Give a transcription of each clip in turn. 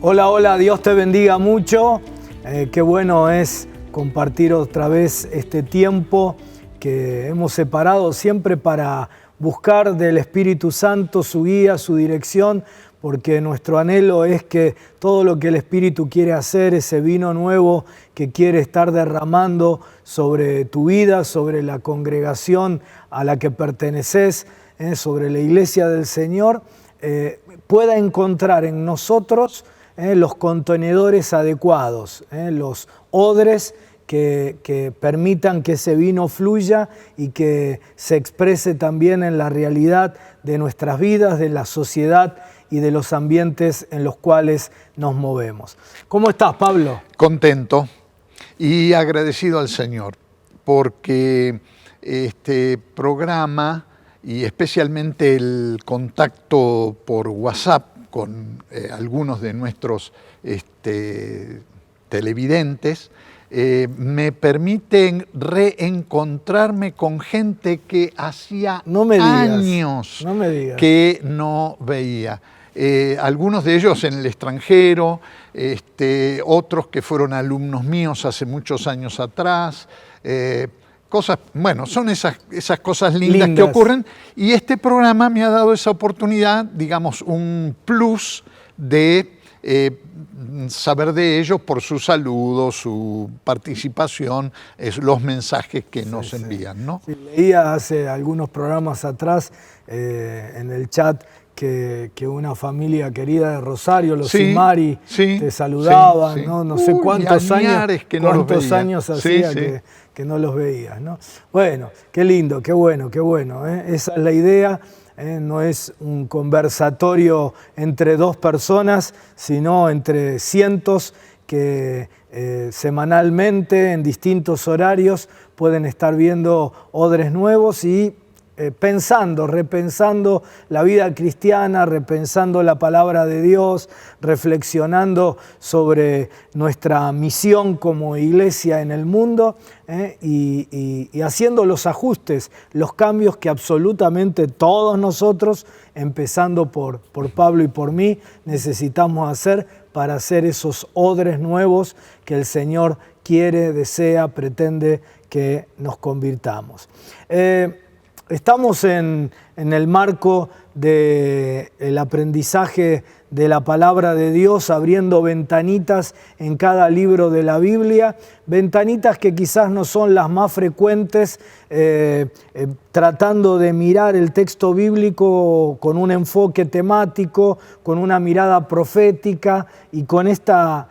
Hola, hola, Dios te bendiga mucho. Qué bueno es compartir otra vez este tiempo que hemos separado siempre para buscar del Espíritu Santo su guía, su dirección, porque nuestro anhelo es que todo lo que el Espíritu quiere hacer, ese vino nuevo que quiere estar derramando sobre tu vida, sobre la congregación a la que perteneces, sobre la iglesia del Señor, pueda encontrar en nosotros los contenedores adecuados, los odres que permitan que ese vino fluya y que se exprese también en la realidad de nuestras vidas, de la sociedad y de los ambientes en los cuales nos movemos. ¿Cómo estás, Pablo? Contento y agradecido al Señor, porque este programa y especialmente el contacto por WhatsApp con algunos de nuestros televidentes, me permiten reencontrarme con gente que hacía años que no veía. Algunos de ellos en el extranjero, otros que fueron alumnos míos hace muchos años atrás, cosas, bueno, son esas cosas lindas que ocurren, y este programa me ha dado esa oportunidad, digamos, un plus de saber de ellos por su saludo, su participación, los mensajes que nos envían, ¿no? Sí, leía hace algunos programas atrás en el chat que una familia querida de Rosario, los Simari, te saludaban, ¿no? No sé cuántos años hacía que no los veías, ¿no? Bueno, qué lindo, qué bueno, Esa es la idea. No es un conversatorio entre dos personas, sino entre cientos que semanalmente, en distintos horarios, pueden estar viendo odres nuevos y repensando la vida cristiana, repensando la palabra de Dios, reflexionando sobre nuestra misión como iglesia en el mundo y haciendo los ajustes, los cambios que absolutamente todos nosotros, empezando por Pablo y por mí, necesitamos hacer para hacer esos odres nuevos que el Señor quiere, desea, pretende que nos convirtamos. Estamos en el marco del aprendizaje de la palabra de Dios, abriendo ventanitas en cada libro de la Biblia, ventanitas que quizás no son las más frecuentes, tratando de mirar el texto bíblico con un enfoque temático, con una mirada profética y con esta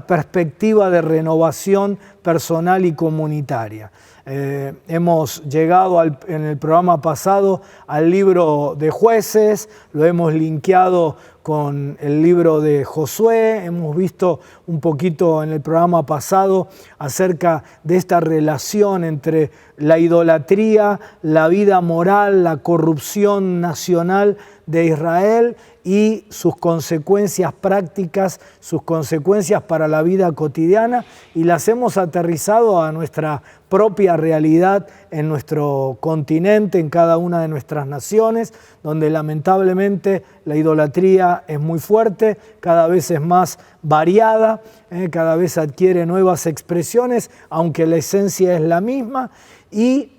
perspectiva de renovación personal y comunitaria. Hemos llegado en el programa pasado al libro de Jueces, lo hemos linkeado con el libro de Josué, hemos visto un poquito en el programa pasado acerca de esta relación entre la idolatría, la vida moral, la corrupción nacional de Israel y sus consecuencias prácticas, sus consecuencias para la vida cotidiana, y las hemos aterrizado a nuestra propia realidad en nuestro continente, en cada una de nuestras naciones, donde lamentablemente la idolatría es muy fuerte, cada vez es más variada, cada vez adquiere nuevas expresiones, aunque la esencia es la misma, y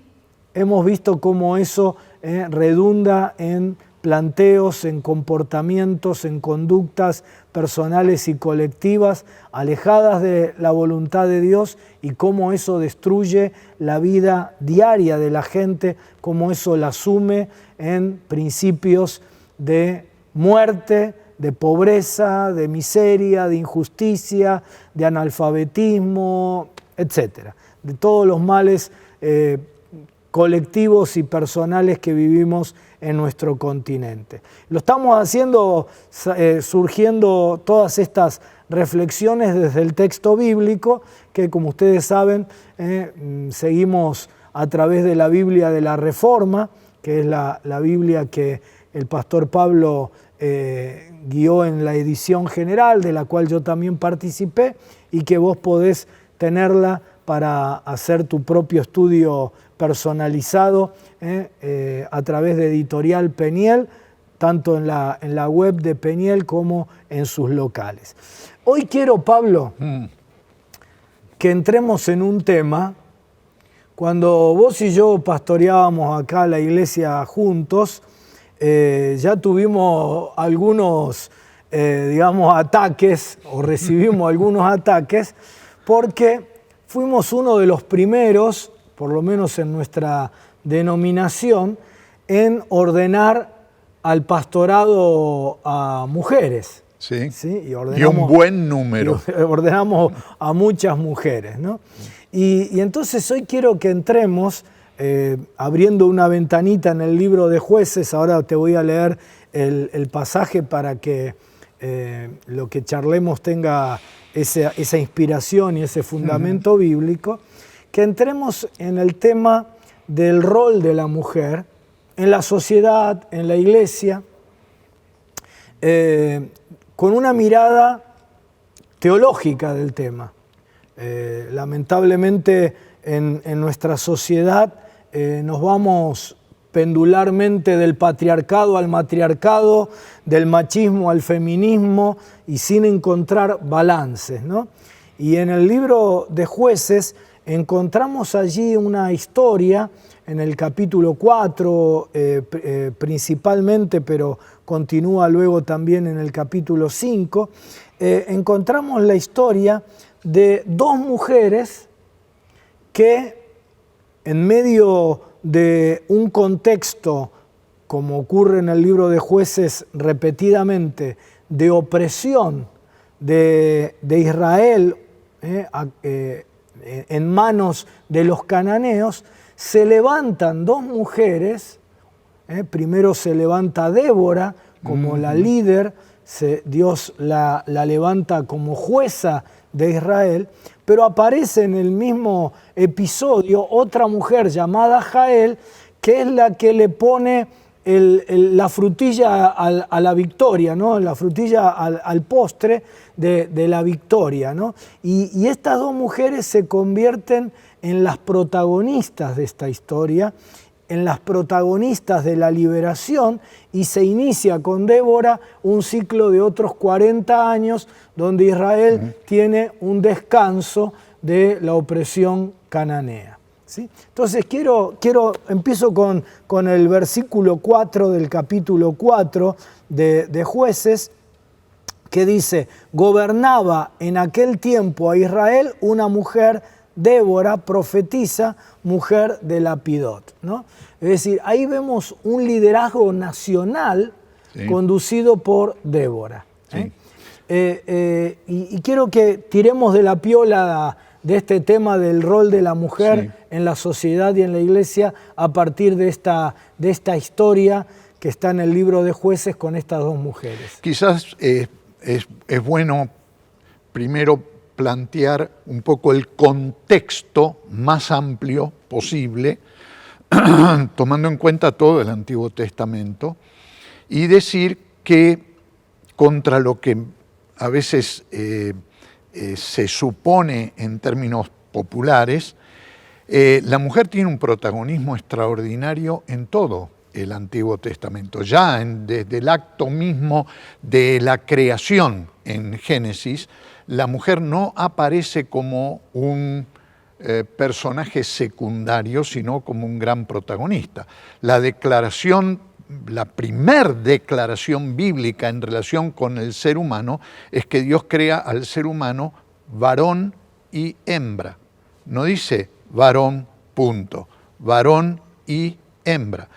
hemos visto cómo eso redunda en planteos, en comportamientos, en conductas personales y colectivas alejadas de la voluntad de Dios, y cómo eso destruye la vida diaria de la gente, cómo eso la sume en principios de muerte, de pobreza, de miseria, de injusticia, de analfabetismo, etc. De todos los males colectivos y personales que vivimos en nuestro continente. Lo estamos haciendo surgiendo todas estas reflexiones desde el texto bíblico, que como ustedes saben, seguimos a través de la Biblia de la Reforma, que es la Biblia que el pastor Pablo guió en la edición general, de la cual yo también participé, y que vos podés tenerla para hacer tu propio estudio personalizado a través de Editorial Peniel, tanto en la web de Peniel como en sus locales. Hoy quiero, Pablo, que entremos en un tema. Cuando vos y yo pastoreábamos acá la iglesia juntos, ya tuvimos algunos, ataques, o recibimos algunos ataques, porque fuimos uno de los primeros, por lo menos en nuestra denominación, en ordenar al pastorado a mujeres. Sí. Y un buen número. Ordenamos a muchas mujeres, ¿no? Y entonces hoy quiero que entremos, abriendo una ventanita en el libro de Jueces. Ahora te voy a leer el pasaje para que lo que charlemos tenga esa inspiración y ese fundamento bíblico, que entremos en el tema del rol de la mujer en la sociedad, en la iglesia, con una mirada teológica del tema. Lamentablemente en nuestra sociedad nos vamos pendularmente del patriarcado al matriarcado, del machismo al feminismo, y sin encontrar balances, ¿no? Y en el libro de Jueces encontramos allí una historia, en el capítulo 4 principalmente, pero continúa luego también en el capítulo 5, encontramos la historia de dos mujeres que en medio de un contexto, como ocurre en el libro de Jueces repetidamente, de opresión de Israel en manos de los cananeos, se levantan dos mujeres. Primero se levanta Débora como la líder, Dios la levanta como jueza de Israel, pero aparece en el mismo episodio otra mujer llamada Jael, que es la que le pone la frutilla a la victoria, ¿no? La frutilla al postre de la victoria, ¿no? Y estas dos mujeres se convierten en las protagonistas de esta historia, en las protagonistas de la liberación, y se inicia con Débora un ciclo de otros 40 años donde Israel tiene un descanso de la opresión cananea. ¿Sí? Entonces empiezo con el versículo 4 del capítulo 4 de Jueces, que dice: gobernaba en aquel tiempo a Israel una mujer, Débora, profetisa, mujer de Lapidot, ¿no? Es decir, ahí vemos un liderazgo nacional conducido por Débora. Sí. Y quiero que tiremos de la piola de este tema del rol de la mujer en la sociedad y en la iglesia a partir de esta historia que está en el libro de Jueces con estas dos mujeres. Quizás es bueno primero plantear un poco el contexto más amplio posible, tomando en cuenta todo el Antiguo Testamento, y decir que contra lo que a veces se supone en términos populares, la mujer tiene un protagonismo extraordinario en todo el Antiguo Testamento. Ya desde el acto mismo de la creación en Génesis, la mujer no aparece como un personaje secundario, sino como un gran protagonista. La primer declaración bíblica en relación con el ser humano es que Dios crea al ser humano varón y hembra. No dice varón, punto. Varón y hembra.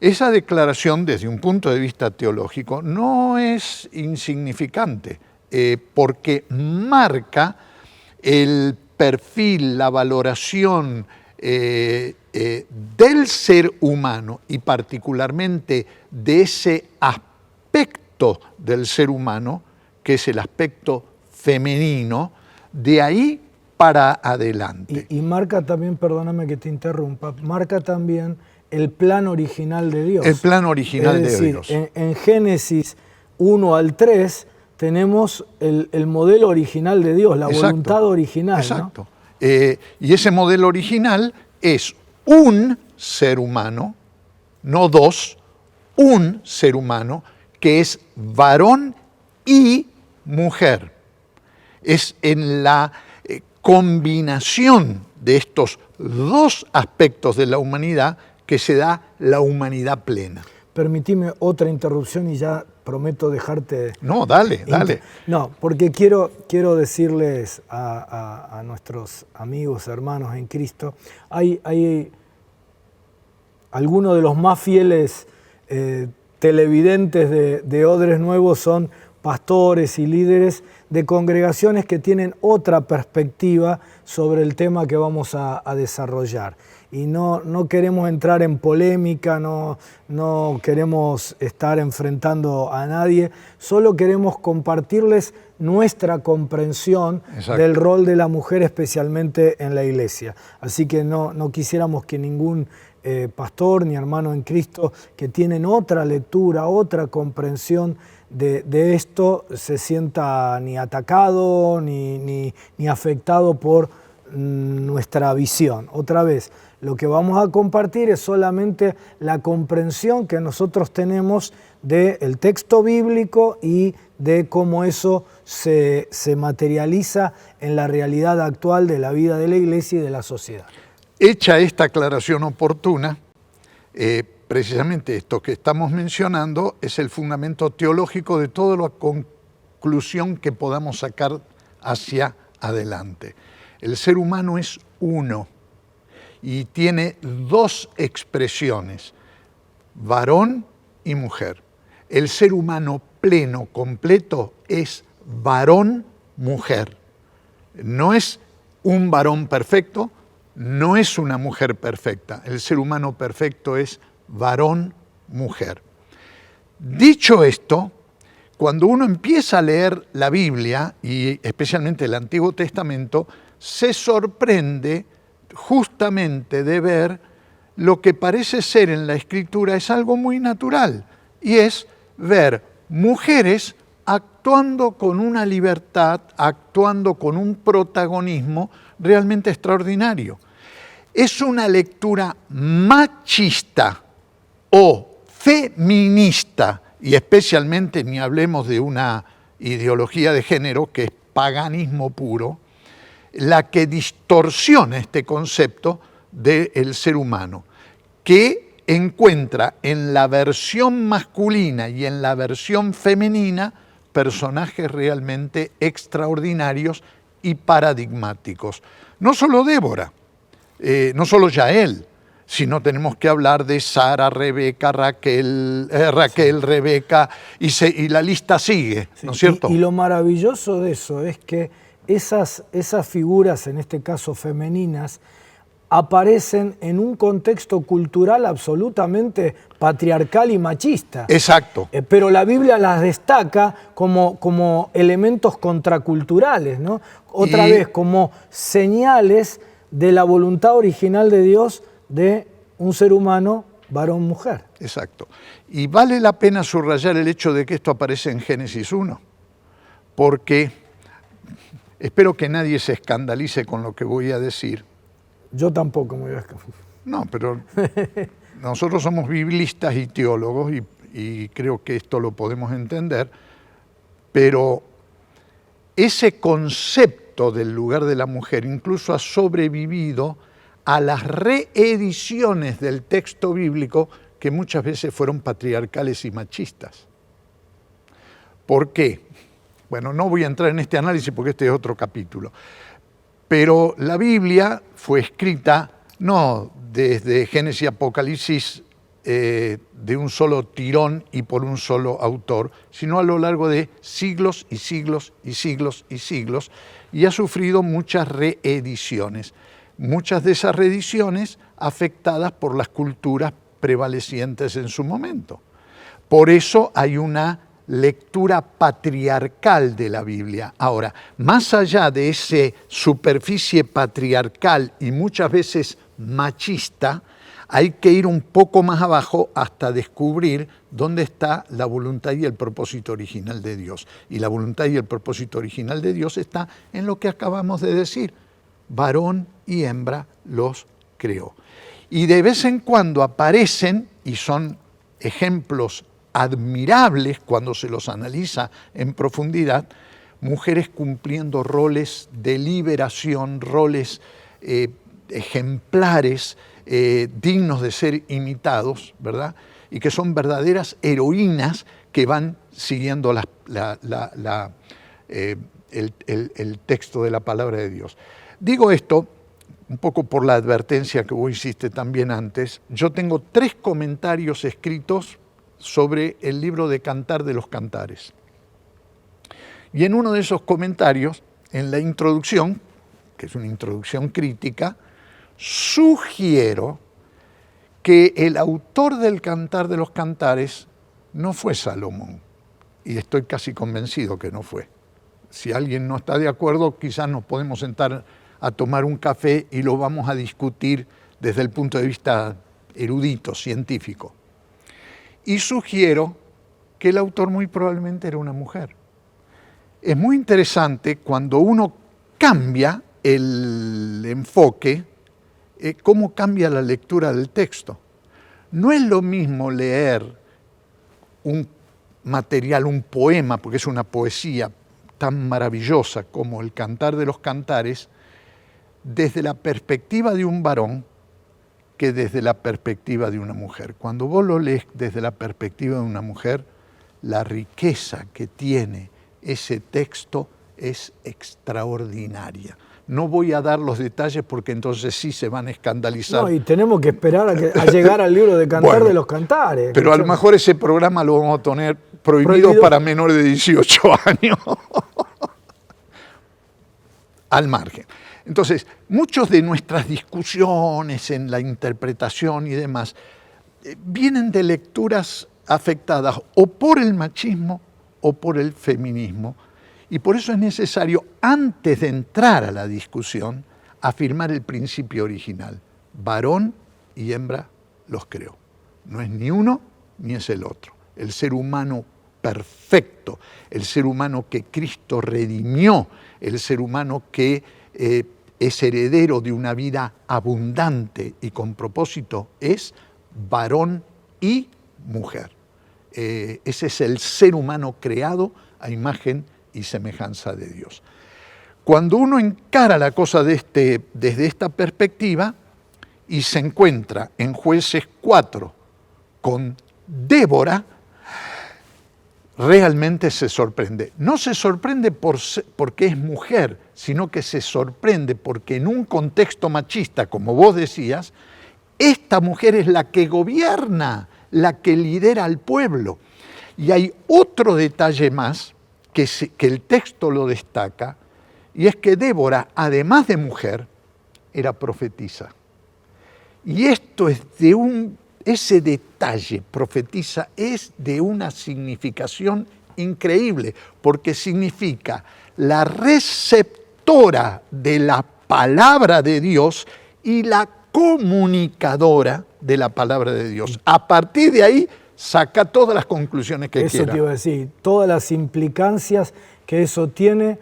Esa declaración, desde un punto de vista teológico, no es insignificante, porque marca el perfil, la valoración del ser humano, y particularmente de ese aspecto del ser humano, que es el aspecto femenino, de ahí para adelante. Y marca también, perdóname que te interrumpa, marca también el plan original de Dios. El plan original de Dios. En Génesis 1 al 3 tenemos el modelo original de Dios, la voluntad original. Exacto. ¿No? Y ese modelo original es un ser humano, no dos, un ser humano que es varón y mujer. Es en la combinación de estos dos aspectos de la humanidad que se da la humanidad plena. Permitime otra interrupción y ya prometo dejarte... No, dale. No, porque quiero decirles a nuestros amigos, hermanos en Cristo, hay algunos de los más fieles televidentes de Odres Nuevos son pastores y líderes de congregaciones que tienen otra perspectiva sobre el tema que vamos a desarrollar. Y no queremos entrar en polémica, no queremos estar enfrentando a nadie, solo queremos compartirles nuestra comprensión del rol de la mujer, especialmente en la iglesia. Así que no quisiéramos que ningún pastor ni hermano en Cristo que tienen otra lectura, otra comprensión de esto, se sienta ni atacado ni afectado por nuestra visión. Otra vez, lo que vamos a compartir es solamente la comprensión que nosotros tenemos del texto bíblico y de cómo eso se materializa en la realidad actual de la vida de la iglesia y de la sociedad. Hecha esta aclaración oportuna, precisamente esto que estamos mencionando es el fundamento teológico de toda la conclusión que podamos sacar hacia adelante. El ser humano es uno y tiene dos expresiones, varón y mujer. El ser humano pleno, completo, es varón-mujer. No es un varón perfecto, no es una mujer perfecta. El ser humano perfecto es varón-mujer. Dicho esto, cuando uno empieza a leer la Biblia, y especialmente el Antiguo Testamento, se sorprende justamente de ver lo que parece ser en la Escritura es algo muy natural, y es ver mujeres actuando con una libertad, actuando con un protagonismo realmente extraordinario. Es una lectura machista o feminista, y especialmente ni hablemos de una ideología de género que es paganismo puro, la que distorsiona este concepto del ser humano, que encuentra en la versión masculina y en la versión femenina personajes realmente extraordinarios y paradigmáticos. No solo Débora, no solo Yael, sino tenemos que hablar de Sara, Rebeca, Raquel, Rebeca, y la lista sigue, ¿no es cierto? Y lo maravilloso de eso es que esas figuras, en este caso femeninas, aparecen en un contexto cultural absolutamente patriarcal y machista. Exacto. Pero la Biblia las destaca como elementos contraculturales, ¿no? Otra vez, como señales de la voluntad original de Dios de un ser humano, varón-mujer. Exacto. Y vale la pena subrayar el hecho de que esto aparece en Génesis 1, porque espero que nadie se escandalice con lo que voy a decir. Yo tampoco me voy a escandalizar. No, pero nosotros somos biblistas y teólogos y creo que esto lo podemos entender, pero ese concepto del lugar de la mujer incluso ha sobrevivido a las reediciones del texto bíblico que muchas veces fueron patriarcales y machistas. ¿Por qué? Bueno, no voy a entrar en este análisis porque este es otro capítulo, pero la Biblia fue escrita no desde Génesis y Apocalipsis de un solo tirón y por un solo autor, sino a lo largo de siglos y siglos y siglos y siglos, y ha sufrido muchas reediciones. Muchas de esas reediciones afectadas por las culturas prevalecientes en su momento. Por eso hay una lectura patriarcal de la Biblia. Ahora, más allá de esa superficie patriarcal y muchas veces machista, hay que ir un poco más abajo hasta descubrir dónde está la voluntad y el propósito original de Dios. Y la voluntad y el propósito original de Dios está en lo que acabamos de decir. Varón y hembra los creó. Y de vez en cuando aparecen, y son ejemplos admirables cuando se los analiza en profundidad, mujeres cumpliendo roles de liberación, roles ejemplares, dignos de ser imitados, ¿verdad? Y que son verdaderas heroínas que van siguiendo el texto de la palabra de Dios. Digo esto un poco por la advertencia que vos hiciste también antes. Yo tengo 3 comentarios escritos sobre el libro de Cantar de los Cantares. Y en uno de esos comentarios, en la introducción, que es una introducción crítica, sugiero que el autor del Cantar de los Cantares no fue Salomón. Y estoy casi convencido que no fue. Si alguien no está de acuerdo, quizás nos podemos sentar a tomar un café y lo vamos a discutir desde el punto de vista erudito, científico. Y sugiero que el autor muy probablemente era una mujer. Es muy interesante cuando uno cambia el enfoque, cómo cambia la lectura del texto. No es lo mismo leer un material, un poema, porque es una poesía tan maravillosa como el Cantar de los Cantares, desde la perspectiva de un varón que desde la perspectiva de una mujer. Cuando vos lo lees desde la perspectiva de una mujer, la riqueza que tiene ese texto es extraordinaria. No voy a dar los detalles porque entonces sí se van a escandalizar. No, y tenemos que esperar a llegar al libro de Cantar de los Cantares. Pero a lo mejor ese programa lo vamos a tener prohibido para menores de 18 años. Al margen. Entonces, muchas de nuestras discusiones en la interpretación y demás vienen de lecturas afectadas o por el machismo o por el feminismo. Y por eso es necesario, antes de entrar a la discusión, afirmar el principio original. Varón y hembra los creó. No es ni uno ni es el otro. El ser humano perfecto, el ser humano que Cristo redimió, el ser humano que es heredero de una vida abundante y con propósito, es varón y mujer. Ese es el ser humano creado a imagen y semejanza de Dios. Cuando uno encara la cosa desde esta perspectiva y se encuentra en Jueces 4 con Débora, realmente se sorprende. No se sorprende porque es mujer, sino que se sorprende porque en un contexto machista, como vos decías, esta mujer es la que gobierna, la que lidera al pueblo. Y hay otro detalle más que el texto lo destaca, y es que Débora, además de mujer, era profetisa. Y esto es ese detalle, profetiza, es de una significación increíble, porque significa la receptora de la palabra de Dios y la comunicadora de la palabra de Dios. A partir de ahí, saca todas las conclusiones que quiera. Eso te iba a decir, todas las implicancias que eso tiene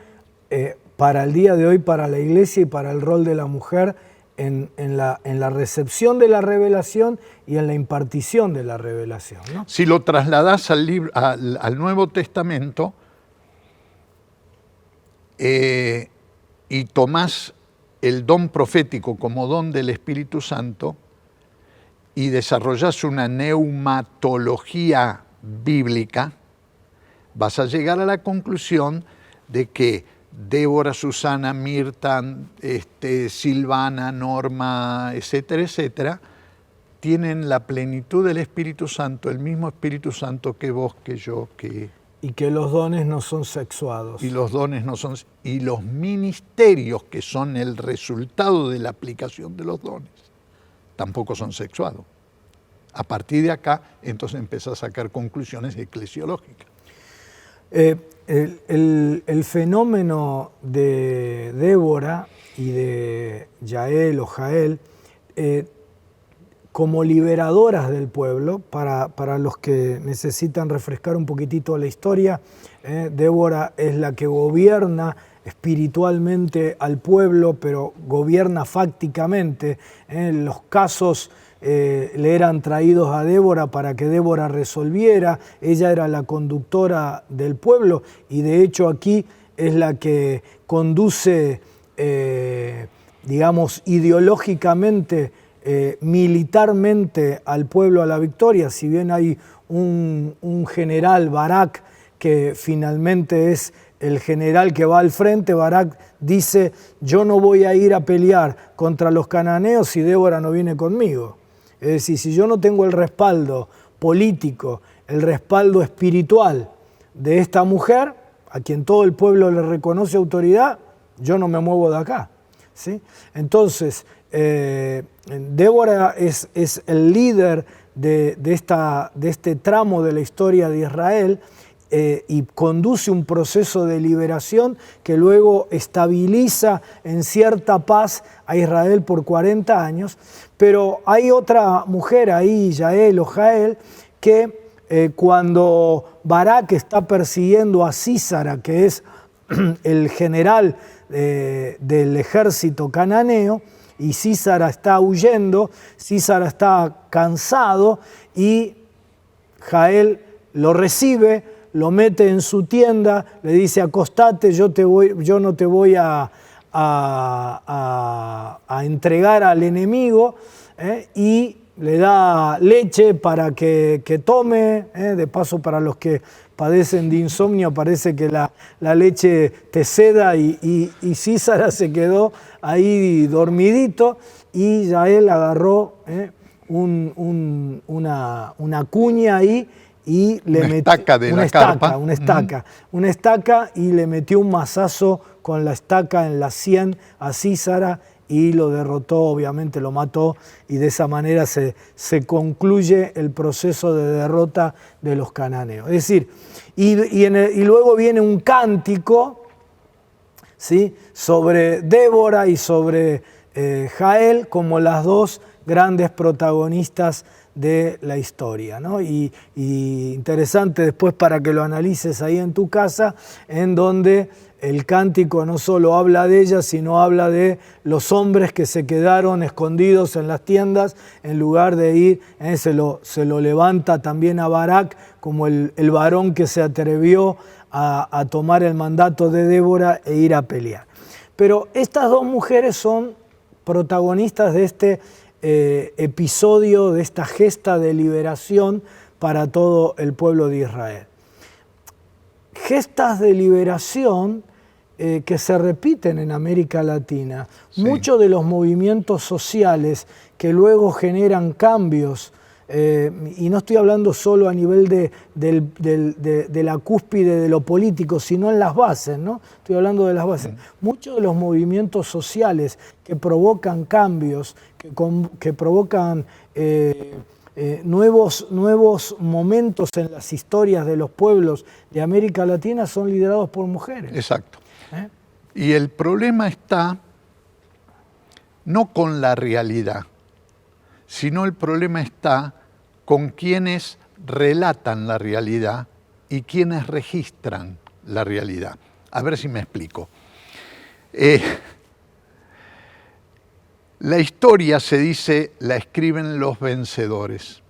para el día de hoy, para la iglesia y para el rol de la mujer en la recepción de la revelación y en la impartición de la revelación, ¿no? Si lo trasladás al Nuevo Testamento y tomás el don profético como don del Espíritu Santo y desarrollás una neumatología bíblica, vas a llegar a la conclusión de que Débora, Susana, Mirta, Silvana, Norma, etcétera, etcétera, tienen la plenitud del Espíritu Santo, el mismo Espíritu Santo que vos, que yo, que... Y que los dones no son sexuados. Y los dones no son... Y los ministerios que son el resultado de la aplicación de los dones, tampoco son sexuados. A partir de acá, entonces empieza a sacar conclusiones eclesiológicas. El fenómeno de Débora y de Yael o Jael como liberadoras del pueblo, para los que necesitan refrescar un poquitito la historia, Débora es la que gobierna espiritualmente al pueblo, pero gobierna fácticamente. Los casos le eran traídos a Débora para que Débora resolviera. Ella era la conductora del pueblo y de hecho aquí es la que conduce, digamos, ideológicamente, militarmente al pueblo a la victoria. Si bien hay un general, Barak, que finalmente es el general que va al frente, Barak dice: yo no voy a ir a pelear contra los cananeos si Débora no viene conmigo. Es decir, si yo no tengo el respaldo político, el respaldo espiritual de esta mujer, a quien todo el pueblo le reconoce autoridad, yo no me muevo de acá, ¿sí? Entonces, Débora es el líder de este tramo de la historia de Israel, y conduce un proceso de liberación que luego estabiliza en cierta paz a Israel por 40 años. Pero hay otra mujer ahí, Yael o Jael, que cuando Barak está persiguiendo a Sísara, que es el general del ejército cananeo, y Sísara está huyendo, Sísara está cansado y Jael lo recibe, lo mete en su tienda, le dice: acostate, yo no te voy a entregar al enemigo, y le da leche para que tome. De paso, para los que padecen de insomnio, parece que la leche te seda, y Sísara se quedó ahí dormidito, y Yael agarró una cuña ahí y le metió una estaca y le metió un mazazo con la estaca en la sien a Sísara y lo derrotó, obviamente lo mató, y de esa manera se concluye el proceso de derrota de los cananeos. Es decir, y luego viene un cántico, ¿sí?, sobre Débora y sobre Jael como las dos grandes protagonistas de la historia, ¿no? Y interesante después para que lo analices ahí en tu casa, en donde el cántico no solo habla de ellas, sino habla de los hombres que se quedaron escondidos en las tiendas en lugar de ir. Se lo levanta también a Barak como el varón que se atrevió a tomar el mandato de Débora e ir a pelear. Pero estas dos mujeres son protagonistas de este episodio, de esta gesta de liberación para todo el pueblo de Israel. Gestas de liberación que se repiten en América Latina. Sí. Muchos de los movimientos sociales que luego generan cambios, y no estoy hablando solo a nivel de la cúspide de lo político, sino en las bases, ¿no? Estoy hablando de las bases. Muchos de los movimientos sociales que provocan cambios, que provocan nuevos momentos en las historias de los pueblos de América Latina son liderados por mujeres. Exacto. Y el problema está no con la realidad, sino el problema está con quienes relatan la realidad y quienes registran la realidad. A ver si me explico. La historia, se dice, la escriben los vencedores.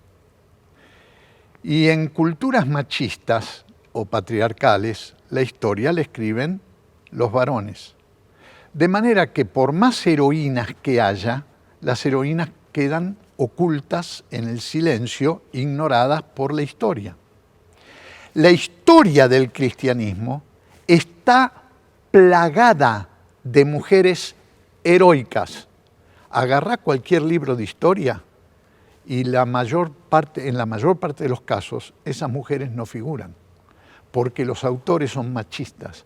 Y en culturas machistas o patriarcales, la historia la escriben los varones. De manera que por más heroínas que haya, las heroínas quedan ocultas en el silencio, ignoradas por la historia. La historia del cristianismo está plagada de mujeres heroicas. Agarrá cualquier libro de historia y en la mayor parte de los casos esas mujeres no figuran, porque los autores son machistas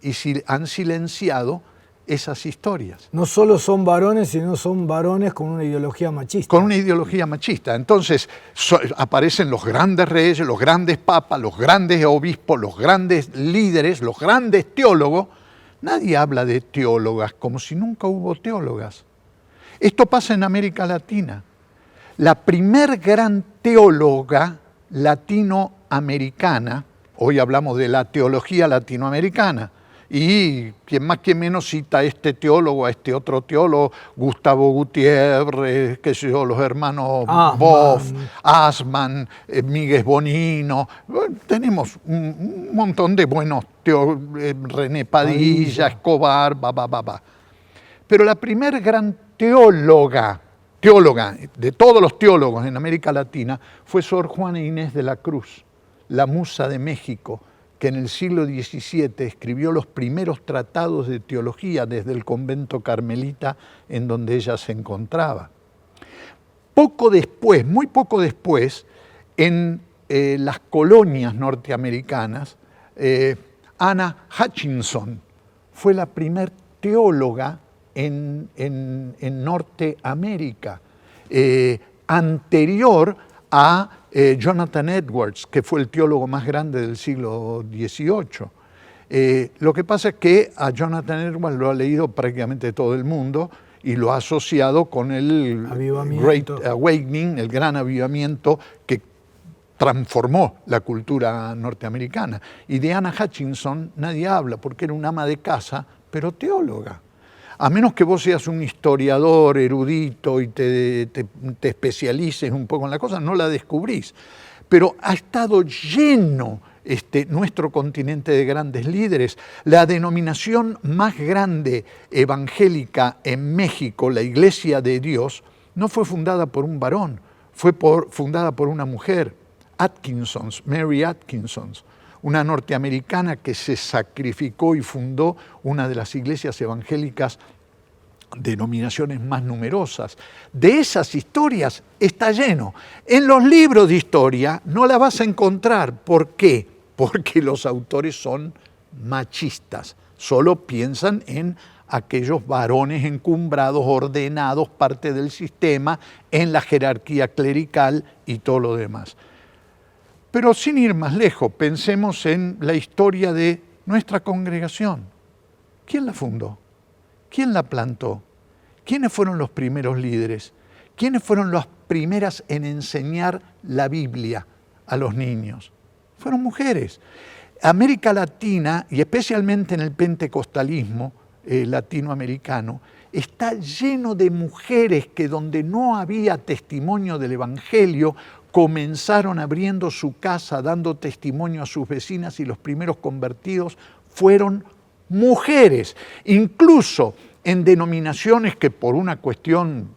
y han silenciado esas historias. No solo son varones, sino son varones con una ideología machista. Con una ideología machista. Entonces aparecen los grandes reyes, los grandes papas, los grandes obispos, los grandes líderes, los grandes teólogos. Nadie habla de teólogas, como si nunca hubo teólogas. Esto pasa en América Latina. La primer gran teóloga latinoamericana, hoy hablamos de la teología latinoamericana, y quien más que menos cita a este teólogo, a este otro teólogo, Gustavo Gutiérrez, qué sé yo, los hermanos Boff, Assmann, Miguel Bonino. Bueno, tenemos un montón de buenos teólogos, René Padilla, Escobar, Pero la primer gran teóloga de todos los teólogos en América Latina fue Sor Juana Inés de la Cruz, la musa de México, que en el siglo XVII escribió los primeros tratados de teología desde el convento carmelita en donde ella se encontraba. Poco después, muy poco después, en las colonias norteamericanas, Anna Hutchinson fue la primer teóloga en Norteamérica, anterior a Jonathan Edwards, que fue el teólogo más grande del siglo XVIII. Lo que pasa es que a Jonathan Edwards lo ha leído prácticamente todo el mundo y lo ha asociado con el Great Awakening, el gran avivamiento que transformó la cultura norteamericana. Y de Anna Hutchinson nadie habla porque era una ama de casa, pero teóloga. A menos que vos seas un historiador erudito y te especialices un poco en la cosa, no la descubrís. Pero ha estado lleno nuestro continente de grandes líderes. La denominación más grande evangélica en México, la Iglesia de Dios, no fue fundada por un varón, fue fundada por una mujer, Mary Atkinson, una norteamericana que se sacrificó y fundó una de las iglesias evangélicas denominaciones más numerosas. De esas historias está lleno. En los libros de historia no la vas a encontrar. ¿Por qué? Porque los autores son machistas. Solo piensan en aquellos varones encumbrados, ordenados, parte del sistema, en la jerarquía clerical y todo lo demás. Pero sin ir más lejos, pensemos en la historia de nuestra congregación. ¿Quién la fundó? ¿Quién la plantó? ¿Quiénes fueron los primeros líderes? ¿Quiénes fueron las primeras en enseñar la Biblia a los niños? Fueron mujeres. América Latina, y especialmente en el pentecostalismo latinoamericano, está lleno de mujeres que donde no había testimonio del Evangelio, comenzaron abriendo su casa, dando testimonio a sus vecinas, y los primeros convertidos fueron mujeres. Incluso en denominaciones que por una cuestión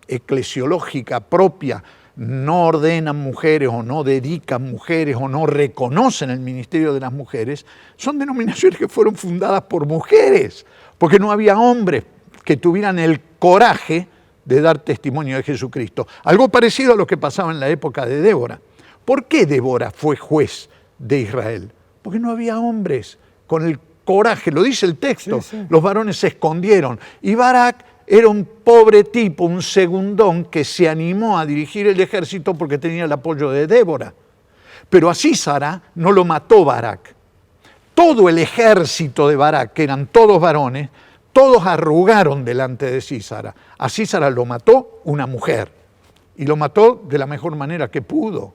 eclesiológica propia no ordenan mujeres o no dedican mujeres o no reconocen el ministerio de las mujeres, son denominaciones que fueron fundadas por mujeres, porque no había hombres que tuvieran el coraje de dar testimonio de Jesucristo. Algo parecido a lo que pasaba en la época de Débora. ¿Por qué Débora fue juez de Israel? Porque no había hombres con el coraje, lo dice el texto, sí. Los varones se escondieron. Y Barak era un pobre tipo, un segundón que se animó a dirigir el ejército porque tenía el apoyo de Débora. Pero a Sísara no lo mató Barak. Todo el ejército de Barak, que eran todos varones, todos arrugaron delante de Sísara. A Sísara lo mató una mujer, y lo mató de la mejor manera que pudo,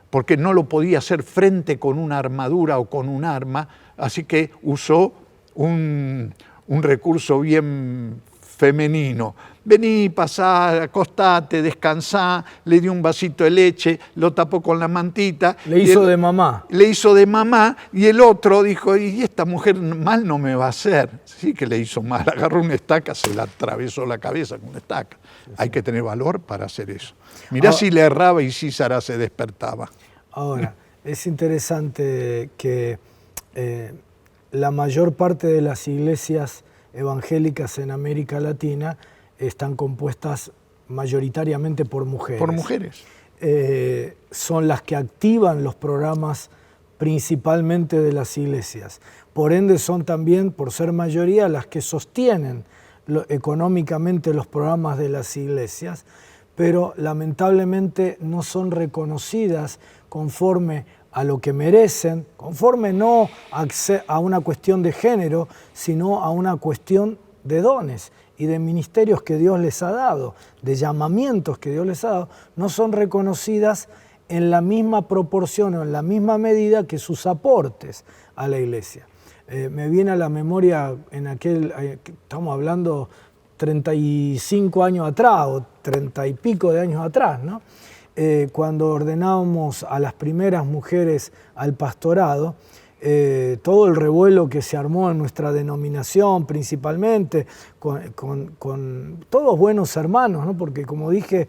porque no lo podía hacer frente con una armadura o con un arma, así que usó un recurso bien femenino. Vení, pasá, acostate, descansá, le dio un vasito de leche, lo tapó con la mantita. Le hizo de mamá. Le hizo de mamá, y el otro dijo, y esta mujer mal no me va a hacer. Sí que le hizo mal, agarró una estaca, se la atravesó la cabeza con una estaca. Sí. Hay que tener valor para hacer eso. Mirá ahora, si le erraba y Sísara se despertaba. Ahora, es interesante que la mayor parte de las iglesias evangélicas en América Latina están compuestas mayoritariamente por mujeres. Por mujeres. Son las que activan los programas principalmente de las iglesias. Por ende son también, por ser mayoría, las que sostienen económicamente los programas de las iglesias, pero lamentablemente no son reconocidas conforme a lo que merecen, conforme no a una cuestión de género, sino a una cuestión de dones y de ministerios que Dios les ha dado, de llamamientos que Dios les ha dado, no son reconocidas en la misma proporción o en la misma medida que sus aportes a la iglesia. Me viene a la memoria en estamos hablando 35 años atrás o 30 y pico de años atrás, ¿no? Cuando ordenábamos a las primeras mujeres al pastorado, todo el revuelo que se armó en nuestra denominación principalmente, con todos buenos hermanos, ¿no? Porque como dije,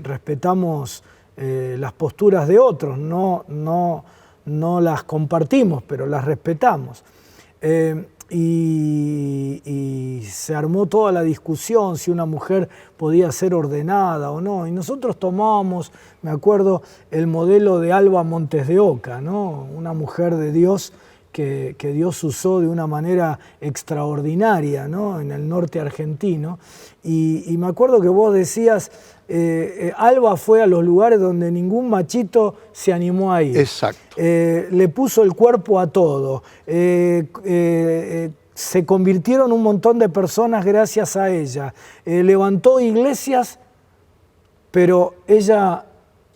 respetamos las posturas de otros, no las compartimos, pero las respetamos. Y se armó toda la discusión si una mujer podía ser ordenada o no. Y nosotros tomábamos, me acuerdo, el modelo de Alba Montes de Oca, ¿no? Una mujer de Dios que Dios usó de una manera extraordinaria, ¿no? En el norte argentino. Y me acuerdo que vos decías, Alba fue a los lugares donde ningún machito se animó a ir. Exacto. Le puso el cuerpo a todo. Se convirtieron un montón de personas gracias a ella. Levantó iglesias, pero ella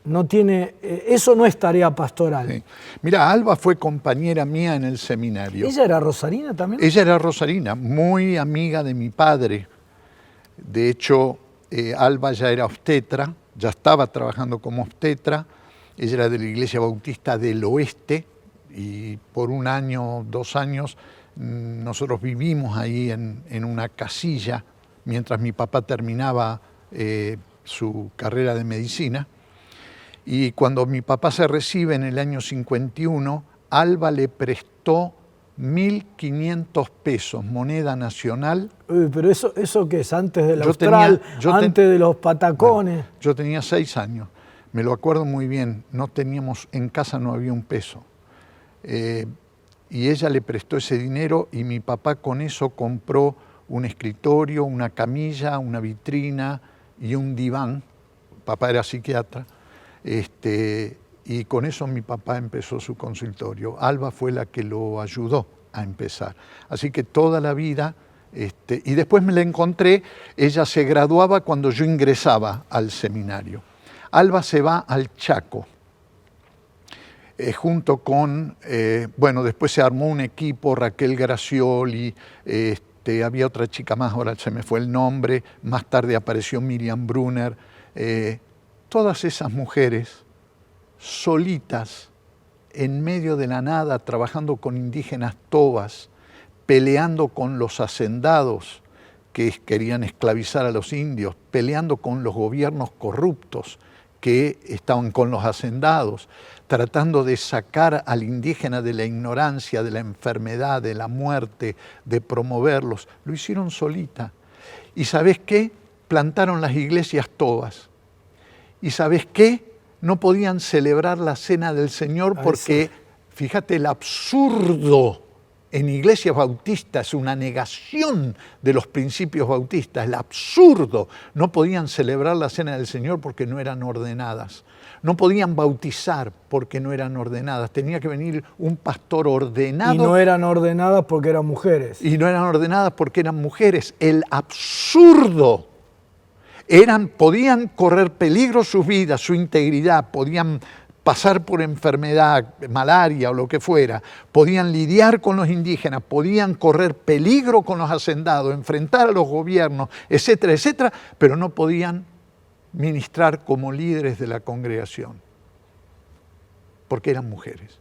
no tiene... eso no es tarea pastoral. Sí. Mira, Alba fue compañera mía en el seminario. ¿Ella era rosarina también? Ella era rosarina, muy amiga de mi padre. De hecho, Alba ya era obstetra, ya estaba trabajando como obstetra. Ella era de la Iglesia Bautista del Oeste y por 1 año, 2 años, nosotros vivimos ahí en una casilla mientras mi papá terminaba su carrera de medicina. Y cuando mi papá se recibe en el año 51, Alba le prestó 1.500 pesos, moneda nacional. Pero eso ¿qué es? ¿Antes del Austral? ¿Antes de los patacones? Bueno, yo tenía 6 años, me lo acuerdo muy bien, en casa no había un peso. Y ella le prestó ese dinero y mi papá con eso compró un escritorio, una camilla, una vitrina y un diván. Papá era psiquiatra. Y con eso mi papá empezó su consultorio. Alba fue la que lo ayudó a empezar. Así que toda la vida, y después me la encontré, ella se graduaba cuando yo ingresaba al seminario. Alba se va al Chaco, junto con, después se armó un equipo, Raquel Gracioli, había otra chica más, ahora se me fue el nombre, más tarde apareció Miriam Brunner, todas esas mujeres solitas, en medio de la nada, trabajando con indígenas tobas, peleando con los hacendados que querían esclavizar a los indios, peleando con los gobiernos corruptos que estaban con los hacendados, tratando de sacar al indígena de la ignorancia, de la enfermedad, de la muerte, de promoverlos. Lo hicieron solita. ¿Y sabés qué? Plantaron las iglesias tobas. ¿Y sabés qué? No podían celebrar la cena del Señor porque, fíjate, el absurdo en iglesias bautistas, una negación de los principios bautistas, el absurdo. No podían celebrar la cena del Señor porque no eran ordenadas. No podían bautizar porque no eran ordenadas. Tenía que venir un pastor ordenado. Y no eran ordenadas porque eran mujeres. Y no eran ordenadas porque eran mujeres. El absurdo. Podían correr peligro sus vidas, su integridad, podían pasar por enfermedad, malaria o lo que fuera, podían lidiar con los indígenas, podían correr peligro con los hacendados, enfrentar a los gobiernos, etcétera, etcétera, pero no podían ministrar como líderes de la congregación, porque eran mujeres.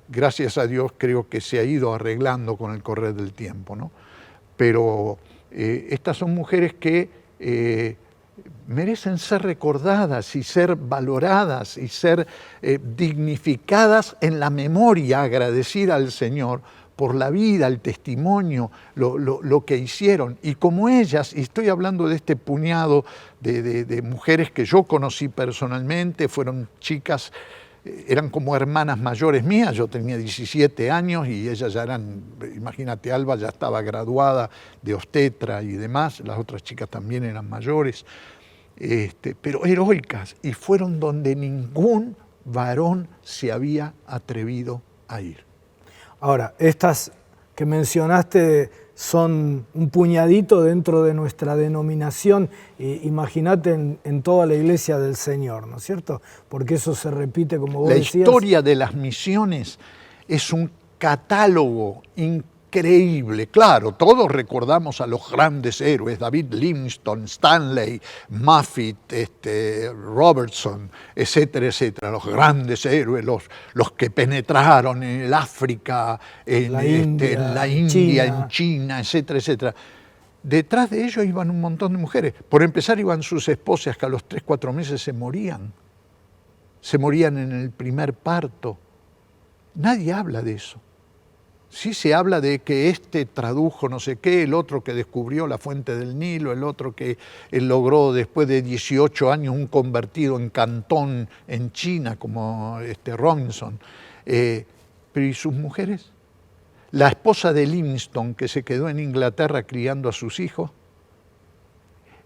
Gracias a Dios, creo que se ha ido arreglando con el correr del tiempo, ¿no? Pero estas son mujeres que merecen ser recordadas y ser valoradas y ser dignificadas en la memoria, agradecida al Señor por la vida, el testimonio, lo que hicieron. Y como ellas, y estoy hablando de este puñado de mujeres que yo conocí personalmente, fueron chicas, eran como hermanas mayores mías, yo tenía 17 años y ellas ya eran, imagínate, Alba ya estaba graduada de obstetra y demás, las otras chicas también eran mayores, pero heroicas, y fueron donde ningún varón se había atrevido a ir. Ahora, estas que mencionaste son un puñadito dentro de nuestra denominación. Imagínate en toda la iglesia del Señor, ¿no es cierto? Porque eso se repite, como vos decías. La historia de las misiones es un catálogo increíble. Claro, todos recordamos a los grandes héroes, David Livingstone, Stanley, Moffitt, Robertson, etcétera, etcétera, los grandes héroes, los que penetraron en el África, en la India, en China, etcétera, etcétera. Detrás de ellos iban un montón de mujeres. Por empezar, iban sus esposas que a los 3, 4 meses se morían. Se morían en el primer parto. Nadie habla de eso. Sí se habla de que tradujo no sé qué, el otro que descubrió la fuente del Nilo, el otro que logró después de 18 años un convertido en Cantón en China, como Robinson. Pero ¿y sus mujeres? La esposa de Livingstone, que se quedó en Inglaterra criando a sus hijos,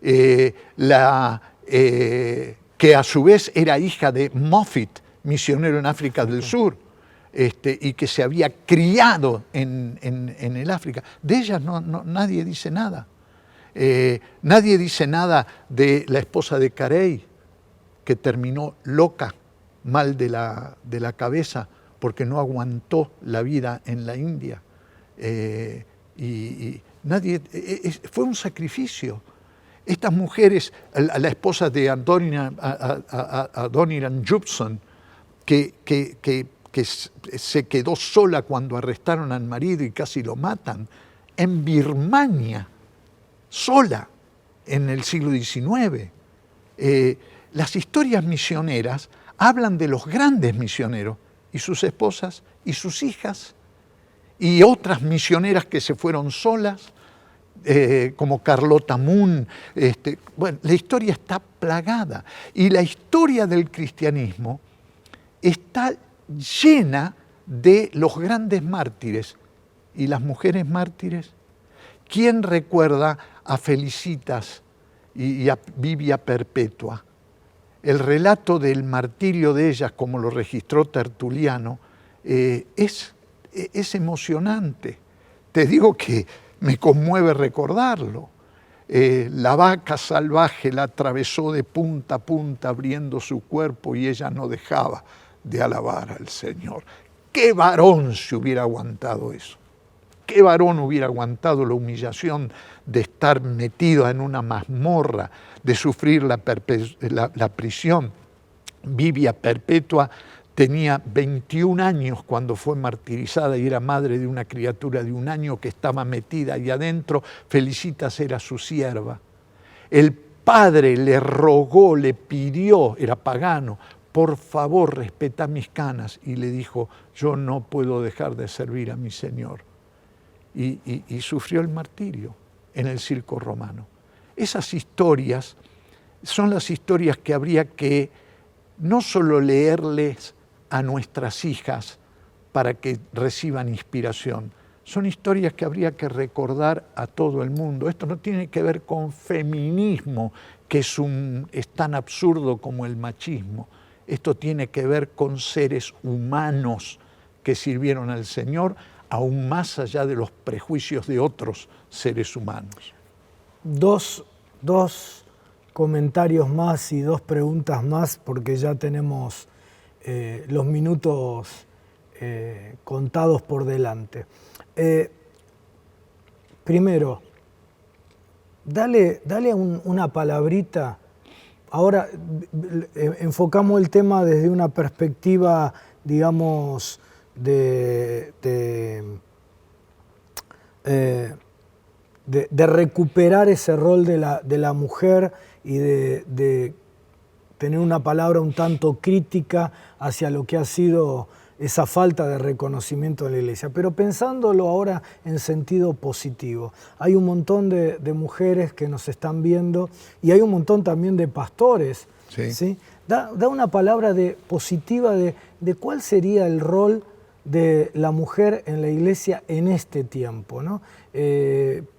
que a su vez era hija de Moffitt, misionero en África del Sur, y que se había criado en el África. De ellas nadie dice nada. Nadie dice nada de la esposa de Carey, que terminó loca, mal de la cabeza, porque no aguantó la vida en la India. Fue un sacrificio. Estas mujeres, la esposa de Adoniram Judson, que se quedó sola cuando arrestaron al marido y casi lo matan, en Birmania, sola, en el siglo XIX. Las historias misioneras hablan de los grandes misioneros y sus esposas y sus hijas y otras misioneras que se fueron solas, como Carlota Moon. Bueno, la historia está plagada y la historia del cristianismo está llena de los grandes mártires y las mujeres mártires. ¿Quién recuerda a Felicitas y a Vivia Perpetua? El relato del martirio de ellas, como lo registró Tertuliano, es emocionante. Te digo que me conmueve recordarlo. La vaca salvaje la atravesó de punta a punta abriendo su cuerpo y ella no dejaba de alabar al Señor. ¿Qué varón se hubiera aguantado eso? ¿Qué varón hubiera aguantado la humillación de estar metido en una mazmorra, de sufrir la prisión? Vivia Perpetua tenía 21 años cuando fue martirizada y era madre de una criatura de 1 año que estaba metida ahí adentro. Felicitas era su sierva. El padre le rogó, le pidió, era pagano, por favor, respeta mis canas. Y le dijo, yo no puedo dejar de servir a mi Señor. Y sufrió el martirio en el circo romano. Esas historias son las historias que habría que no solo leerles a nuestras hijas para que reciban inspiración, son historias que habría que recordar a todo el mundo. Esto no tiene que ver con feminismo, que es tan absurdo como el machismo. Esto tiene que ver con seres humanos que sirvieron al Señor, aún más allá de los prejuicios de otros seres humanos. Dos comentarios más y 2 preguntas más, porque ya tenemos los minutos contados por delante. Primero, dale una palabrita. Ahora enfocamos el tema desde una perspectiva, digamos, de recuperar ese rol de la mujer y de tener una palabra un tanto crítica hacia lo que ha sido esa falta de reconocimiento de la Iglesia. Pero pensándolo ahora en sentido positivo, hay un montón de mujeres que nos están viendo y hay un montón también de pastores. Sí. ¿Sí? Da una palabra positiva de cuál sería el rol de la mujer en la Iglesia en este tiempo, ¿no?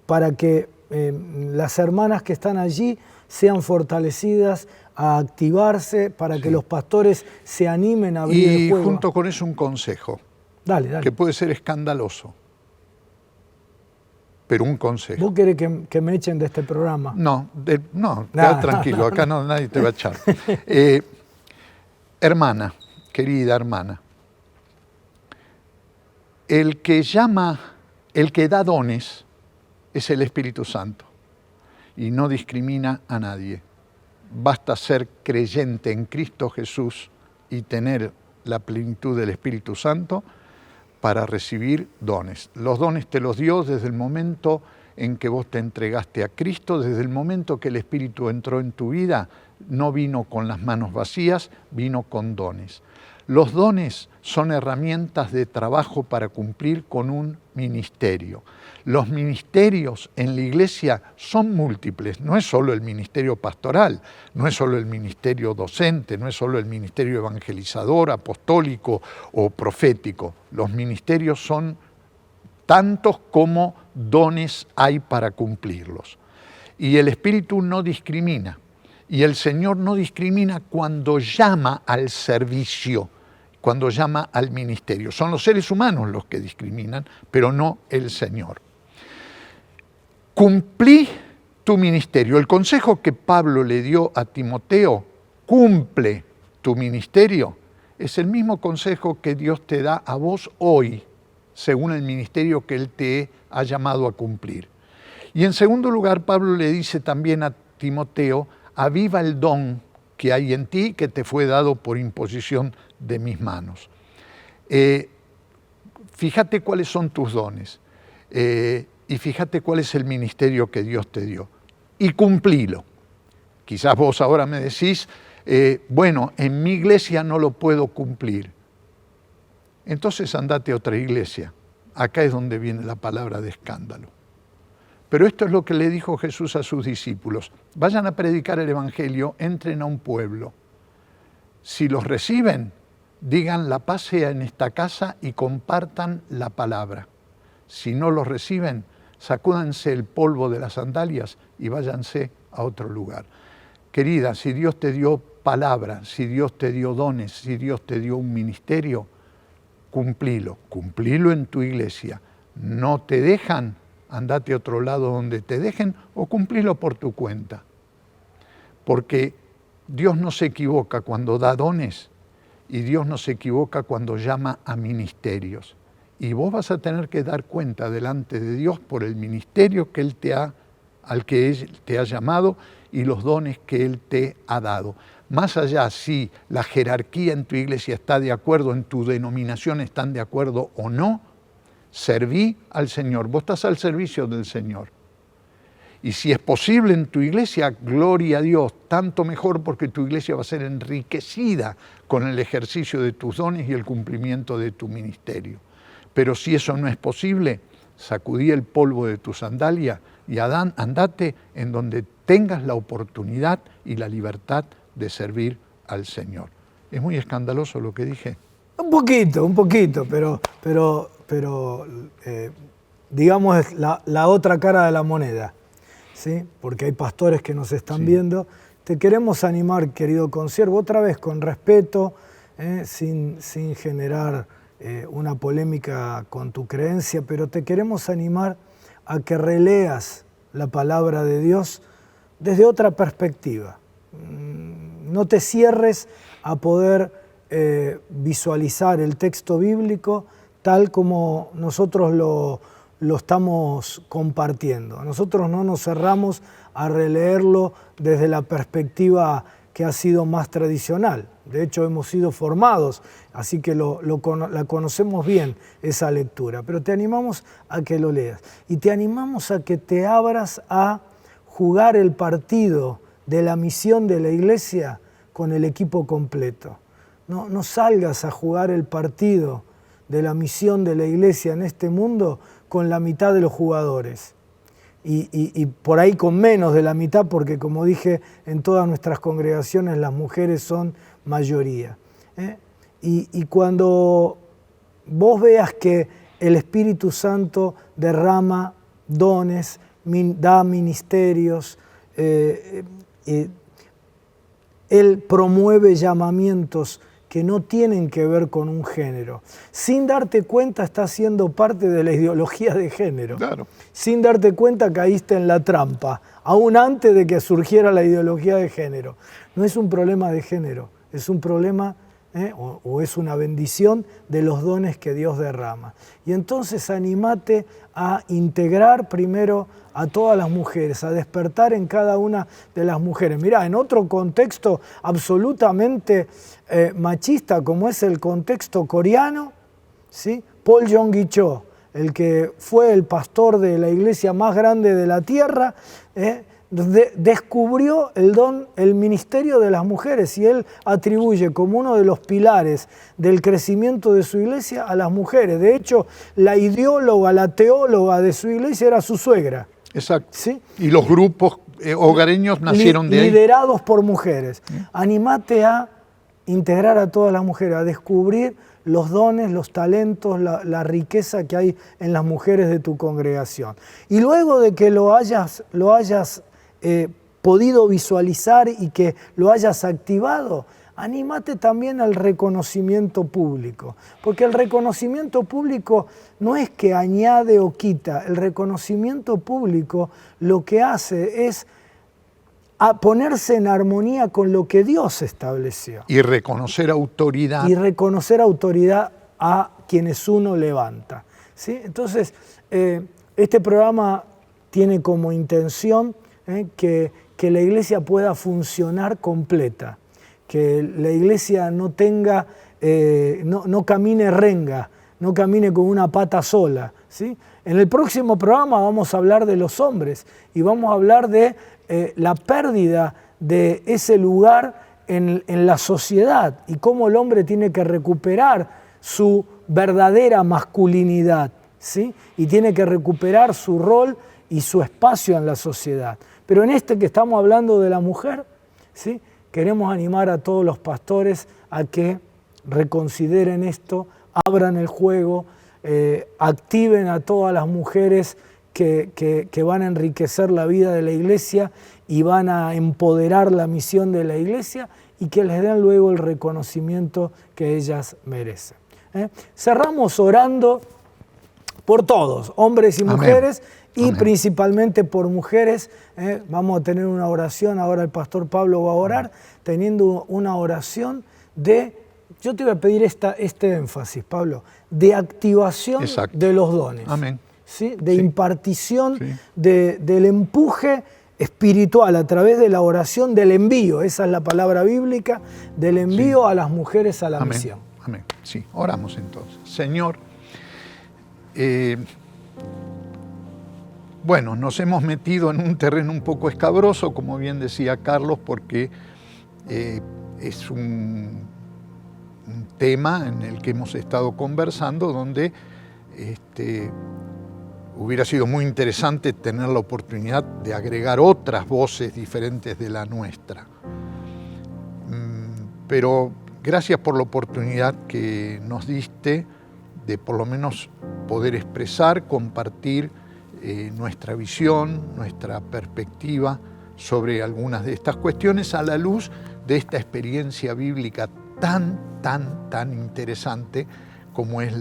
Para que las hermanas que están allí sean fortalecidas a activarse, para que los pastores se animen a abrir el juego. Y junto con eso un consejo, dale. que puede ser escandaloso. pero un consejo. ¿Vos querés que me echen de este programa? No, queda tranquilo, acá nadie te va a echar. Hermana, querida hermana, el que da dones es el Espíritu Santo y no discrimina a nadie. Basta ser creyente en Cristo Jesús y tener la plenitud del Espíritu Santo para recibir dones. Los dones te los dio desde el momento en que vos te entregaste a Cristo, desde el momento que el Espíritu entró en tu vida, no vino con las manos vacías, vino con dones. Los dones son herramientas de trabajo para cumplir con un ministerio. Los ministerios en la iglesia son múltiples, no es solo el ministerio pastoral, no es solo el ministerio docente, no es solo el ministerio evangelizador, apostólico o profético. Los ministerios son tantos como dones hay para cumplirlos. Y el Espíritu no discrimina, y el Señor no discrimina cuando llama al servicio, cuando llama al ministerio. Son los seres humanos los que discriminan, pero no el Señor. Cumplí tu ministerio. El consejo que Pablo le dio a Timoteo, cumple tu ministerio, es el mismo consejo que Dios te da a vos hoy, según el ministerio que Él te ha llamado a cumplir. Y en segundo lugar, Pablo le dice también a Timoteo, aviva el don que hay en ti, que te fue dado por imposición de mis manos. Fíjate cuáles son tus dones y fíjate cuál es el ministerio que Dios te dio y cumplilo. Quizás vos ahora me decís, bueno, en mi iglesia no lo puedo cumplir. Entonces andate a otra iglesia. Acá es donde viene la palabra de escándalo. Pero esto es lo que le dijo Jesús a sus discípulos. Vayan a predicar el Evangelio, entren a un pueblo. Si los reciben, digan la paz sea en esta casa y compartan la palabra. Si no los reciben, sacúdanse el polvo de las sandalias y váyanse a otro lugar. Querida, si Dios te dio palabra, si Dios te dio dones, si Dios te dio un ministerio, cumplilo en tu iglesia. No te dejan, andate a otro lado donde te dejen o cumplilo por tu cuenta. Porque Dios no se equivoca cuando da dones y Dios no se equivoca cuando llama a ministerios. Y vos vas a tener que dar cuenta delante de Dios por el ministerio que Él al que Él te ha llamado y los dones que Él te ha dado. Más allá si la jerarquía en tu iglesia está de acuerdo, en tu denominación están de acuerdo o no, serví al Señor. Vos estás al servicio del Señor. Y si es posible en tu iglesia, gloria a Dios, tanto mejor porque tu iglesia va a ser enriquecida con el ejercicio de tus dones y el cumplimiento de tu ministerio. Pero si eso no es posible, sacudí el polvo de tu sandalia y andate en donde tengas la oportunidad y la libertad de servir al Señor. ¿Es muy escandaloso lo que dije? Un poquito, pero digamos la otra cara de la moneda, ¿sí? Porque hay pastores que nos están viendo. Te queremos animar, querido consiervo, otra vez con respeto, sin generar una polémica con tu creencia, pero te queremos animar a que releas la palabra de Dios desde otra perspectiva. No te cierres a poder visualizar el texto bíblico tal como nosotros lo estamos compartiendo. Nosotros no nos cerramos a releerlo desde la perspectiva que ha sido más tradicional. De hecho, hemos sido formados, así que la conocemos bien, esa lectura. Pero te animamos a que lo leas. Y te animamos a que te abras a jugar el partido de la misión de la iglesia con el equipo completo. No salgas a jugar el partido de la misión de la iglesia en este mundo con la mitad de los jugadores. Y por ahí con menos de la mitad, porque como dije, en todas nuestras congregaciones las mujeres son mayoría. Y cuando vos veas que el Espíritu Santo derrama dones, da ministerios, Él promueve llamamientos que no tienen que ver con un género. Sin darte cuenta estás siendo parte de la ideología de género. Claro. Sin darte cuenta caíste en la trampa, aún antes de que surgiera la ideología de género. No es un problema de género, es un problema o es una bendición de los dones que Dios derrama. Y entonces animate a integrar primero a todas las mujeres, a despertar en cada una de las mujeres. Mirá, en otro contexto absolutamente machista, como es el contexto coreano, ¿sí? Paul Yonggi Cho, el que fue el pastor de la iglesia más grande de la tierra, descubrió el don, el ministerio de las mujeres, y él atribuye como uno de los pilares del crecimiento de su iglesia a las mujeres. De hecho, la ideóloga, la teóloga de su iglesia era su suegra. Exacto. ¿Sí? Y los grupos hogareños nacieron de ahí. Liderados por mujeres. Animate a integrar a todas las mujeres, a descubrir los dones, los talentos, la riqueza que hay en las mujeres de tu congregación. Y luego de que lo hayas podido visualizar y que lo hayas activado, anímate también al reconocimiento público, porque el reconocimiento público no es que añade o quita, el reconocimiento público lo que hace es a ponerse en armonía con lo que Dios estableció. Y reconocer autoridad. Y reconocer autoridad a quienes uno levanta, ¿sí? Entonces, este programa tiene como intención que la iglesia pueda funcionar completa, que la iglesia no tenga, no camine renga, no camine con una pata sola, ¿sí? En el próximo programa vamos a hablar de los hombres y vamos a hablar de la pérdida de ese lugar en la sociedad y cómo el hombre tiene que recuperar su verdadera masculinidad, ¿sí? Y tiene que recuperar su rol y su espacio en la sociedad. Pero en este que estamos hablando de la mujer, ¿sí? Queremos animar a todos los pastores a que reconsideren esto, abran el juego, activen a todas las mujeres que van a enriquecer la vida de la iglesia y van a empoderar la misión de la iglesia y que les den luego el reconocimiento que ellas merecen. Cerramos orando por todos, hombres y mujeres. Amén. Y Amén. Principalmente por mujeres. Vamos a tener una oración, ahora el pastor Pablo va a orar, teniendo una oración de, yo te voy a pedir este énfasis, Pablo, de activación Exacto. De los dones. Amén. ¿Sí? De impartición, sí. Del empuje espiritual a través de la oración, del envío, esa es la palabra bíblica, del envío sí. A las mujeres a la Amén. Misión. Amén. Sí, oramos entonces. Señor, bueno, nos hemos metido en un terreno un poco escabroso, como bien decía Carlos, porque es un tema en el que hemos estado conversando, donde hubiera sido muy interesante tener la oportunidad de agregar otras voces diferentes de la nuestra. Pero gracias por la oportunidad que nos diste de por lo menos poder expresar, compartir nuestra visión, nuestra perspectiva sobre algunas de estas cuestiones a la luz de esta experiencia bíblica tan interesante como es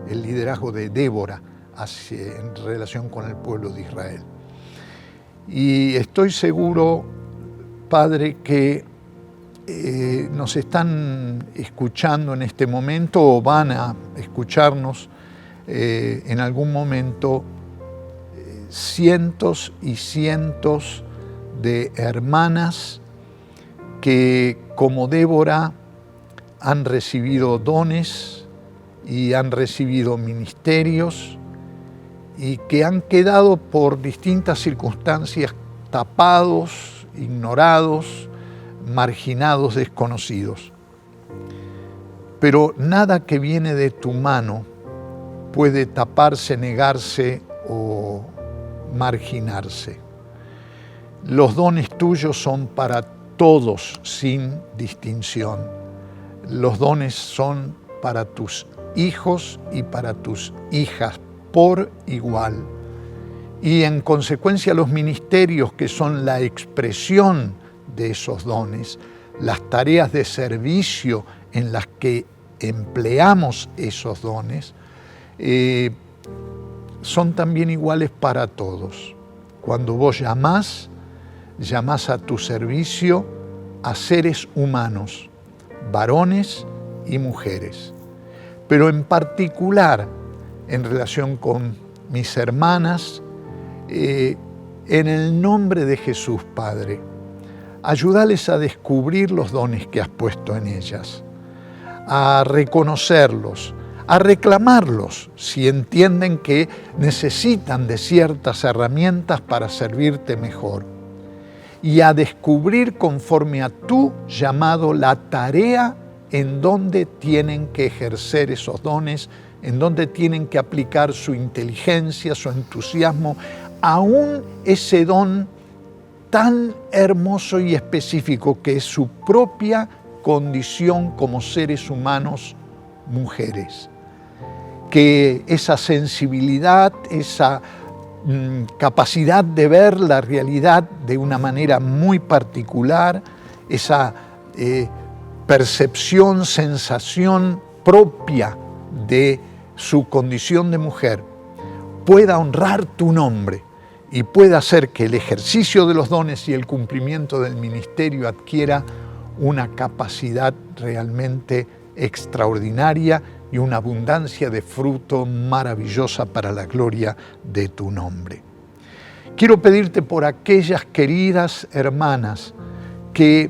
el liderazgo de Débora en relación con el pueblo de Israel. Y estoy seguro, Padre, que nos están escuchando en este momento o van a escucharnos en algún momento cientos y cientos de hermanas que, como Débora, han recibido dones y han recibido ministerios y que han quedado por distintas circunstancias tapados, ignorados, marginados, desconocidos. Pero nada que viene de tu mano puede taparse, negarse o marginarse. Los dones tuyos son para todos sin distinción. Los dones son para tus hijos y para tus hijas por igual. Y en consecuencia los ministerios que son la expresión de esos dones, las tareas de servicio en las que empleamos esos dones son también iguales para todos. Cuando vos llamás a tu servicio a seres humanos, varones y mujeres. Pero en particular, en relación con mis hermanas, en el nombre de Jesús, Padre, ayúdales a descubrir los dones que has puesto en ellas, a reconocerlos, a reclamarlos si entienden que necesitan de ciertas herramientas para servirte mejor, y a descubrir conforme a tu llamado la tarea en donde tienen que ejercer esos dones, en donde tienen que aplicar su inteligencia, su entusiasmo, aún ese don tan hermoso y específico que es su propia condición como seres humanos, mujeres. Que esa sensibilidad, esa capacidad de ver la realidad de una manera muy particular, esa percepción, sensación propia de su condición de mujer, pueda honrar tu nombre y pueda hacer que el ejercicio de los dones y el cumplimiento del ministerio adquiera una capacidad realmente extraordinaria y una abundancia de fruto maravillosa para la gloria de tu nombre. Quiero pedirte por aquellas queridas hermanas que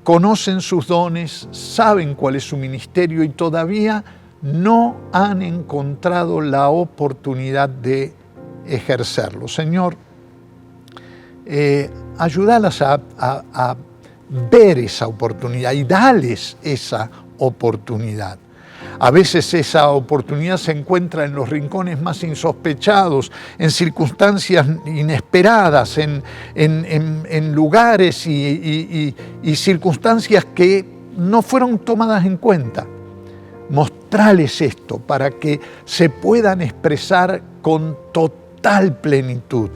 conocen sus dones, saben cuál es su ministerio y todavía no han encontrado la oportunidad de ejercerlo. Señor, ayúdalas a ver esa oportunidad y dales esa oportunidad. A veces esa oportunidad se encuentra en los rincones más insospechados, en circunstancias inesperadas, en lugares y circunstancias que no fueron tomadas en cuenta. Mostrarles esto para que se puedan expresar con total plenitud,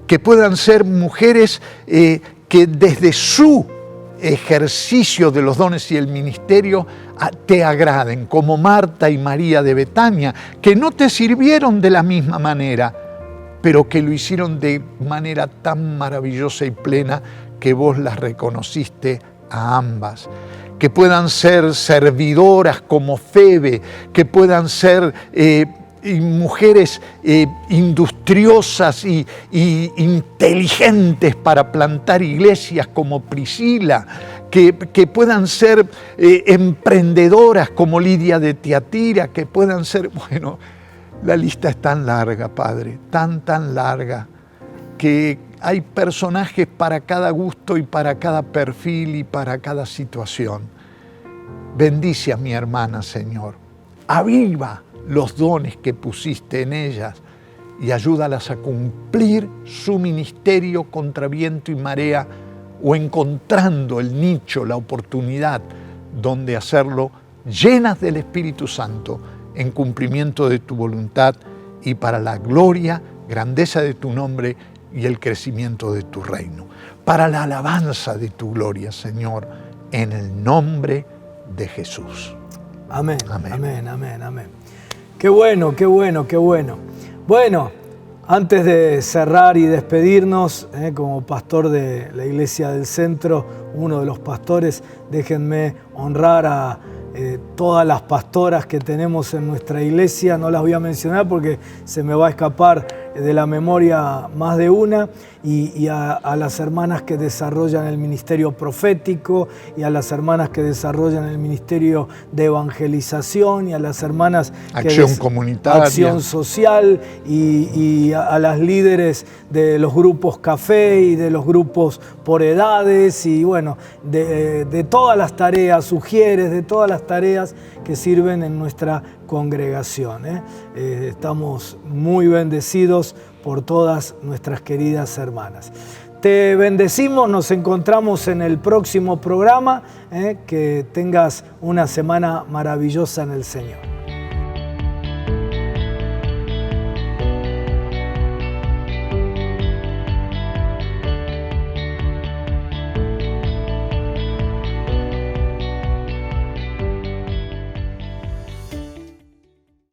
que puedan ser mujeres que desde su ejercicio de los dones y el ministerio te agraden, como Marta y María de Betania, que no te sirvieron de la misma manera, pero que lo hicieron de manera tan maravillosa y plena que vos las reconociste a ambas. Que puedan ser servidoras como Febe, que puedan ser mujeres industriosas y inteligentes para plantar iglesias como Priscila, que puedan ser emprendedoras como Lidia de Tiatira, que puedan ser, bueno, la lista es tan larga, Padre, tan larga, que hay personajes para cada gusto y para cada perfil y para cada situación. Bendice a mi hermana, Señor. Aviva los dones que pusiste en ellas y ayúdalas a cumplir su ministerio contra viento y marea o encontrando el nicho, la oportunidad donde hacerlo llenas del Espíritu Santo en cumplimiento de tu voluntad y para la gloria, grandeza de tu nombre y el crecimiento de tu reino. Para la alabanza de tu gloria, Señor, en el nombre de Jesús. Amén, amén, amén, amén, amén. Qué bueno, qué bueno, qué bueno. Bueno, antes de cerrar y despedirnos, como pastor de la Iglesia del Centro, uno de los pastores, déjenme honrar a todas las pastoras que tenemos en nuestra iglesia. No las voy a mencionar porque se me va a escapar de la memoria más de una, y a las hermanas que desarrollan el ministerio profético, y a las hermanas que desarrollan el ministerio de evangelización, y a las hermanas acción comunitaria, acción social, y a las líderes de los grupos café y de los grupos por edades, y bueno, de todas las tareas, sugieres, de todas las tareas que sirven en nuestra congregación. Estamos muy bendecidos por todas nuestras queridas hermanas. Te bendecimos, nos encontramos en el próximo programa. Que tengas una semana maravillosa en el Señor.